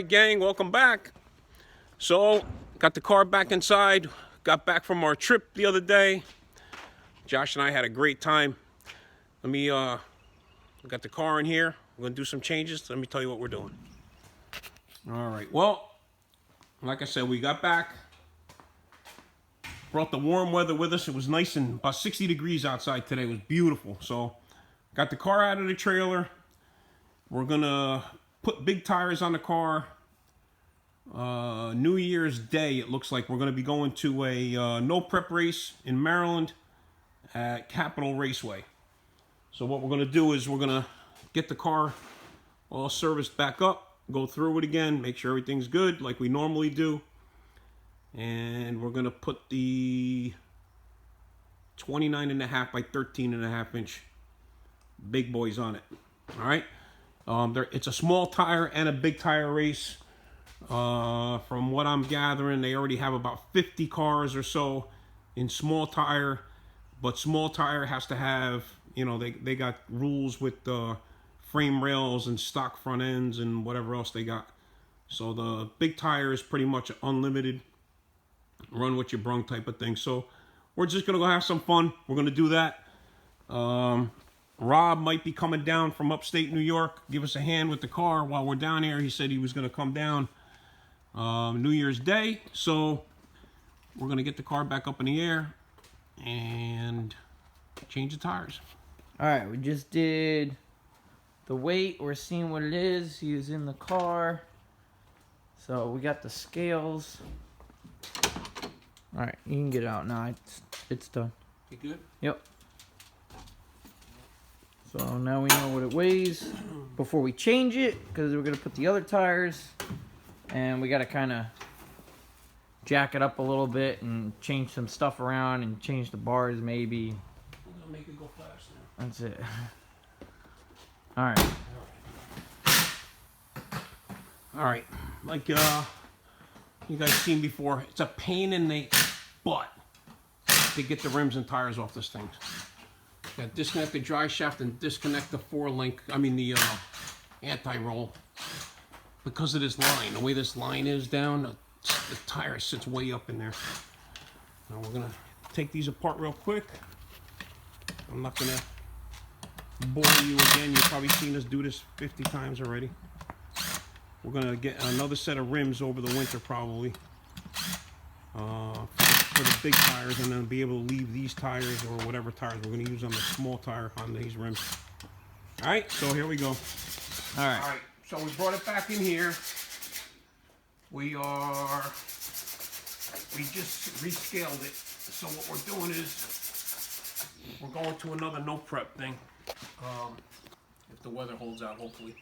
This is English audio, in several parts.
Alright gang, welcome back. So, got the car back inside. Got back from our trip the other day. Josh and I had a great time. Let me, got the car in here. We're gonna do some changes. Let me tell you what we're doing. Alright, well, like I said, we got back. Brought the warm weather with us. It was nice and about 60 degrees outside today. It was beautiful. So, got the car out of the trailer. We're gonna put big tires on the car. New Year's Day, it looks like we're going to be going to a no prep race in Maryland at Capitol Raceway. So what we're going to do is we're going to get the car all serviced back up, go through it again, make sure everything's good like we normally do. And we're going to put the 29.5 by 13.5 inch big boys on it. All right. It's a small tire and a big tire race. From what I'm gathering, they already have about 50 cars or so in small tire, but small tire has to have, you know, they got rules with frame rails and stock front ends and whatever else they got. So the big tire is pretty much unlimited, run what you brung type of thing. So we're just gonna go have some fun. We're gonna do that. Rob might be coming down from upstate New York, give us a hand with the car while we're down here. He said he was gonna come down New Year's Day, so we're gonna get the car back up in the air and change the tires. All right, we just did the weight. We're seeing what it is. He was in the car, so we got the scales. All right, you can get out now. It's done. You good? Yep. So now we know what it weighs before we change it, because we're gonna put the other tires. And we got to kind of jack it up a little bit and change some stuff around and change the bars maybe. We're going to make it go faster. That's it. All right. All right. Like you guys seen before, it's a pain in the butt to get the rims and tires off this thing. You got to disconnect the drive shaft and disconnect the the anti-roll. Because of this line, the way this line is down, the tire sits way up in there. Now we're gonna take these apart real quick. I'm not gonna bore you again. You've probably seen us do this 50 times already. We're gonna get another set of rims over the winter probably for the big tires, and then be able to leave these tires or whatever tires we're gonna use on the small tire on these rims. All right, so here we go. All right. All right. So we brought it back in here. We just rescaled it. So what we're doing is we're going to another no prep thing. If the weather holds out, hopefully.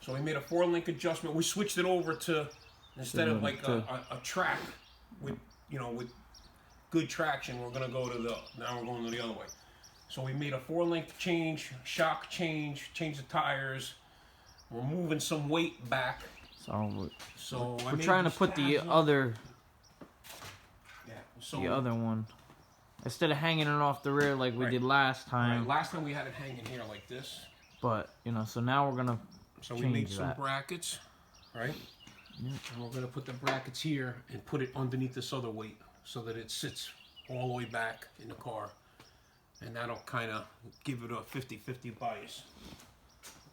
So we made a 4-link adjustment. We switched it over to, instead of like a track with, you know, with good traction, we're gonna go to now we're going to the other way. So we made a 4-link change, shock change, change the tires. We're moving some weight back. So we're trying to put the other one instead of hanging it off the rear like we did last time. Right. Last time we had it hanging here like this. But you know, so now we're gonna. So we made some brackets, right? Yep. And we're gonna put the brackets here and put it underneath this other weight so that it sits all the way back in the car, and that'll kind of give it a 50-50 bias.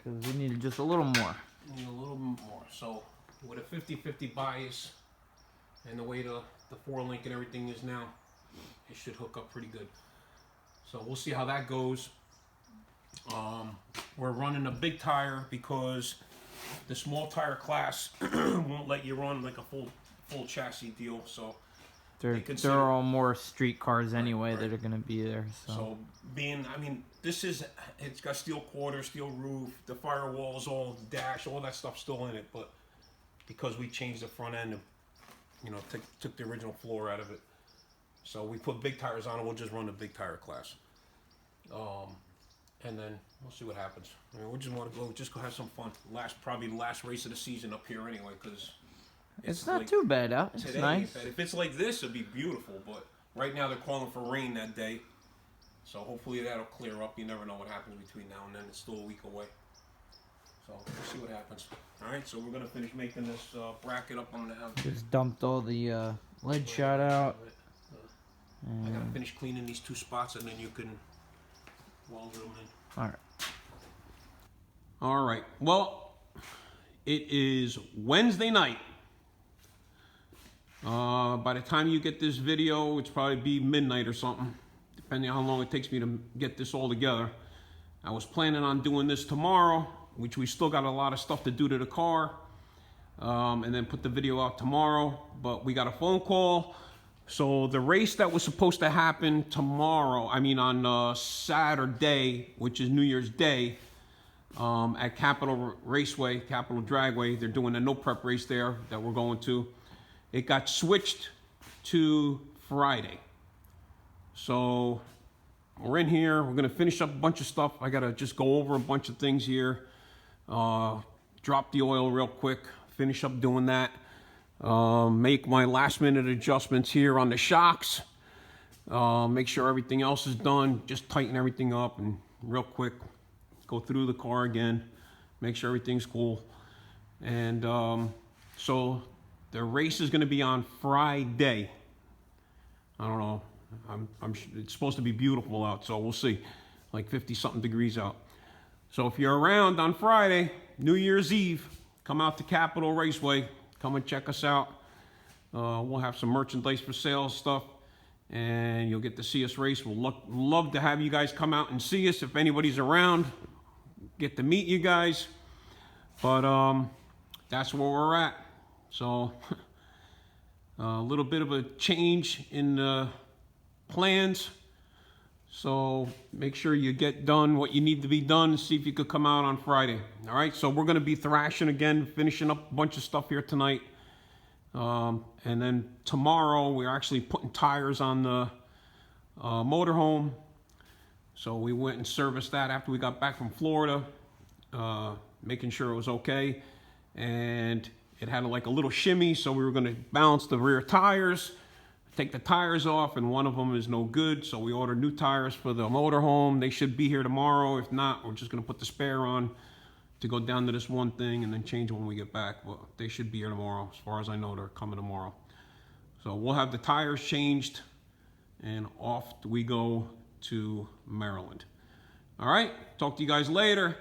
Because we need just a little more. We need a little more. So with a 50-50 bias and the way the 4-link and everything is now, it should hook up pretty good. So we'll see how that goes. We're running a big tire because the small tire class won't let you run like a full chassis deal. So there are all more street cars anyway that are going to be there. So it's got steel quarters, steel roof, the firewalls, all the dash, all that stuff's still in it. But because we changed the front end, you know, took the original floor out of it. So we put big tires on it. We'll just run the big tire class. And then we'll see what happens. I mean, we just want to go have some fun. Probably the last race of the season up here anyway, because it's not too bad out. It's nice. If it's like this, it'd be beautiful. But right now they're calling for rain that day. So hopefully that'll clear up. You never know what happens between now and then. It's still a week away. So we'll see what happens. All right, so we're gonna finish making this bracket up. I'm gonna have. Just dumped all the lead shot out. I gotta finish cleaning these 2 spots, and then you can weld them in. All right. All right. Well, it is Wednesday night. By the time you get this video, it's probably be midnight or something, depending on how long it takes me to get this all together. I was planning on doing this tomorrow, which we still got a lot of stuff to do to the car, and then put the video out tomorrow, but we got a phone call. So the race that was supposed to happen tomorrow, on Saturday, which is New Year's Day, at Capitol Raceway, Capitol Dragway, they're doing a no prep race there that we're going to. It got switched to Friday. So we're in here, we're gonna finish up a bunch of stuff. I gotta just go over a bunch of things here. Drop the oil real quick, finish up doing that. Make my last minute adjustments here on the shocks. Make sure everything else is done. Just tighten everything up and real quick, go through the car again, make sure everything's cool. And so the race is gonna be on Friday. I don't know, it's supposed to be beautiful out, so we'll see. Like 50 something degrees out. So if you're around on Friday, New Year's Eve, come out to Capitol Raceway. Come and check us out. We'll have some merchandise for sale stuff, and you'll get to see us race. We'll love to have you guys come out and see us. If anybody's around, get to meet you guys. But that's where we're at. So a little bit of a change in plans. So make sure you get done what you need to be done. See if you could come out on Friday. All right, so we're gonna be thrashing again, finishing up a bunch of stuff here tonight. And then tomorrow we're actually putting tires on the motorhome. So we went and serviced that after we got back from Florida, making sure it was okay. And it had like a little shimmy, so we were gonna balance the rear tires, take the tires off, and one of them is no good, so we ordered new tires for the motorhome. They should be here tomorrow. If not, we're just gonna put the spare on to go down to this one thing and then change it when we get back. Well, they should be here tomorrow. As far as I know, they're coming tomorrow. So we'll have the tires changed, and off we go to Maryland. All right, talk to you guys later.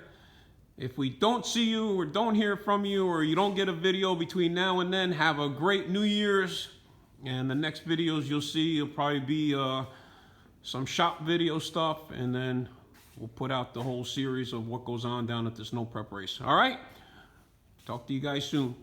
If we don't see you or don't hear from you, or you don't get a video between now and then, have a great New Year's. And the next videos you'll see will probably be some shop video stuff, and then we'll put out the whole series of what goes on down at this no prep race. All right? Talk to you guys soon.